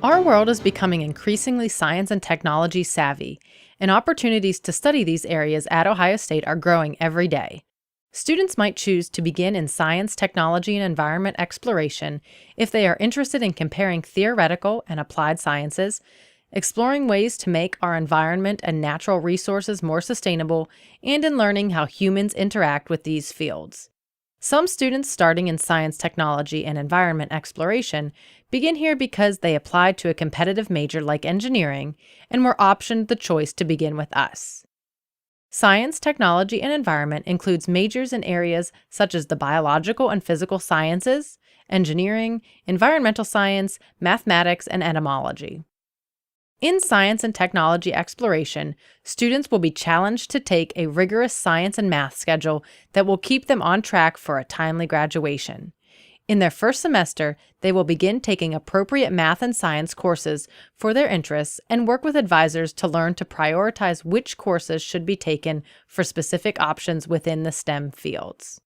Our world is becoming increasingly science and technology savvy, and opportunities to study these areas at Ohio State are growing every day. Students might choose to begin in science, technology, and environment exploration if they are interested in comparing theoretical and applied sciences, exploring ways to make our environment and natural resources more sustainable, and in learning how humans interact with these fields. Some students starting in science, technology, and environment exploration begin here because they applied to a competitive major like engineering and were optioned the choice to begin with us. Science, technology, and environment includes majors in areas such as the biological and physical sciences, engineering, environmental science, mathematics, and etymology. In science and technology exploration, students will be challenged to take a rigorous science and math schedule that will keep them on track for a timely graduation. In their first semester, they will begin taking appropriate math and science courses for their interests and work with advisors to learn to prioritize which courses should be taken for specific options within the STEM fields.